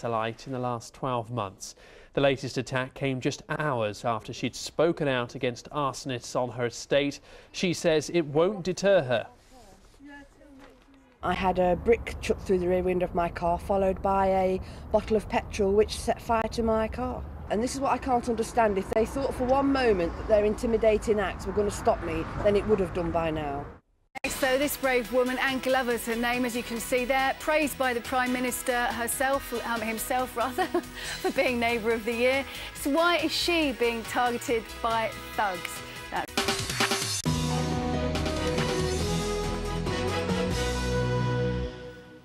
to light in the last 12 months. The latest attack came just hours after she'd spoken out against arsonists on her estate. She says it won't deter her. I had a brick chucked through the rear window of my car, followed by a bottle of petrol which set fire to my car. And this is what I can't understand. If they thought for one moment that their intimidating acts were going to stop me, then it would have done by now. So this brave woman, Anne Glover's her name, as you can see there, praised by the Prime Minister himself, for being Neighbour of the Year. So why is she being targeted by thugs?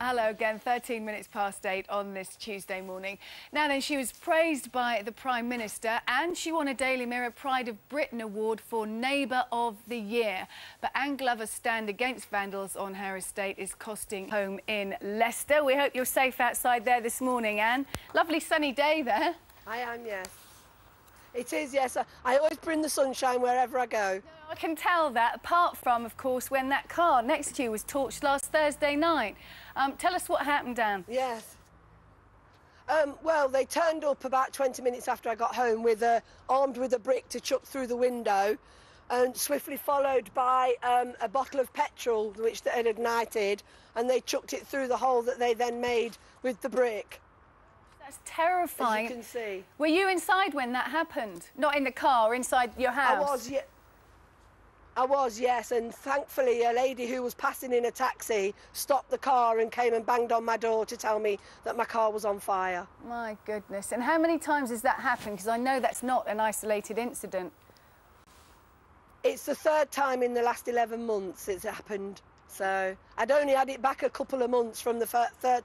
Hello again, 13 minutes past 8 on this Tuesday morning. Now then, she was praised by the Prime Minister and she won a Daily Mirror Pride of Britain Award for Neighbour of the Year. But Anne Glover's stand against vandals on her estate is costing home in Leicester. We hope you're safe outside there this morning, Anne. Lovely sunny day there. I am, yes. It is, yes. I always bring the sunshine wherever I go. I can tell that, apart from, of course, when that car next to you was torched last Thursday night. Tell us what happened, Dan. Yes. Well, they turned up about 20 minutes after I got home, armed with a brick to chuck through the window, and swiftly followed by a bottle of petrol, which they had ignited, and they chucked it through the hole that they then made with the brick. That's terrifying. As you can see. Were you inside when that happened? Not in the car, inside your house? I was, yes, and thankfully a lady who was passing in a taxi stopped the car and came and banged on my door to tell me that my car was on fire. My goodness. And how many times has that happened? Because I know that's not an isolated incident. It's the third time in the last 11 months it's happened. So I'd only had it back a couple of months from the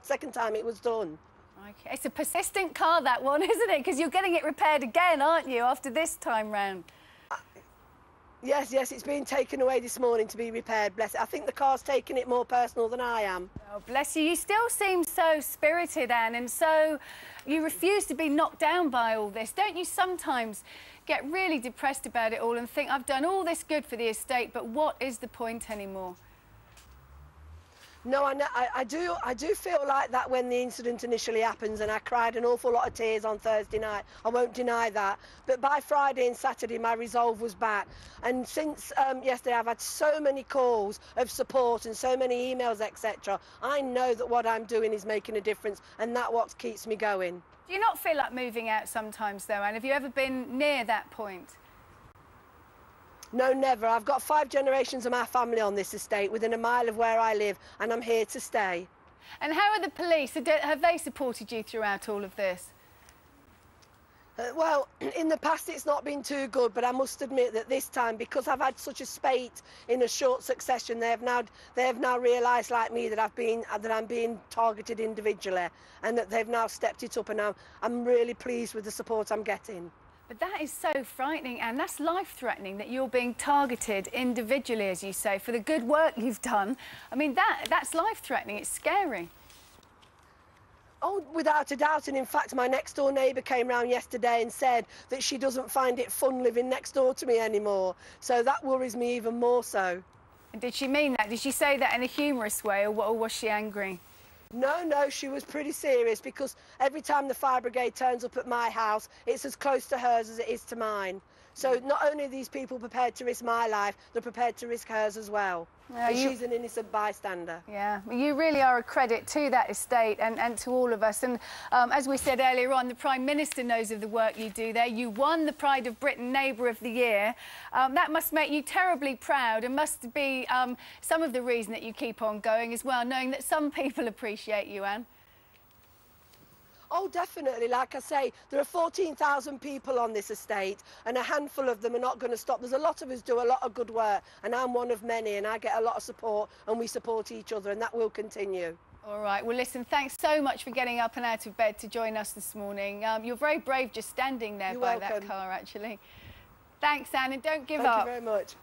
second time it was done. Okay. It's a persistent car, that one, isn't it? Because you're getting it repaired again, aren't you, after this time round? Yes, it's been taken away this morning to be repaired, bless it. I think the car's taking it more personal than I am. Oh, bless you. You still seem so spirited, Anne, and so you refuse to be knocked down by all this. Don't you sometimes get really depressed about it all and think, I've done all this good for the estate, but what is the point anymore? No, I do feel like that when the incident initially happens, and I cried an awful lot of tears on Thursday night. I won't deny that. But by Friday and Saturday, my resolve was back. And since yesterday, I've had so many calls of support and so many emails, etc. I know that what I'm doing is making a difference, and that's what keeps me going. Do you not feel like moving out sometimes, though, Anne? Have you ever been near that point? No, never. I've got 5 generations of my family on this estate within a mile of where I live, and I'm here to stay. And how are the police? Have they supported you throughout all of this? Well, in the past it's not been too good, but I must admit that this time, because I've had such a spate in a short succession, they have now realised, like me, that I'm being targeted individually, and that they've now stepped it up, and I'm really pleased with the support I'm getting. But that is so frightening, and that's life-threatening, that you're being targeted individually, as you say, for the good work you've done. I mean, that's life-threatening. It's scary. Oh, without a doubt. And in fact, my next-door neighbour came round yesterday and said that she doesn't find it fun living next door to me anymore. So that worries me even more so. And did she mean that? Did she say that in a humorous way, or was she angry? No, she was pretty serious, because every time the fire brigade turns up at my house, it's as close to hers as it is to mine. So not only are these people prepared to risk my life, they're prepared to risk hers as well. She's an innocent bystander. Yeah, well, you really are a credit to that estate and to all of us. And as we said earlier on, the Prime Minister knows of the work you do there. You won the Pride of Britain Neighbour of the Year. That must make you terribly proud, and must be some of the reason that you keep on going as well, knowing that some people appreciate you, Anne. Oh, definitely. Like I say, there are 14,000 people on this estate, and a handful of them are not going to stop. There's a lot of us do a lot of good work, and I'm one of many, and I get a lot of support, and we support each other, and that will continue. All right. Well, listen, thanks so much for getting up and out of bed to join us this morning. You're very brave just standing there by that car, actually. Thanks, Anne, and don't give up. Thank you very much.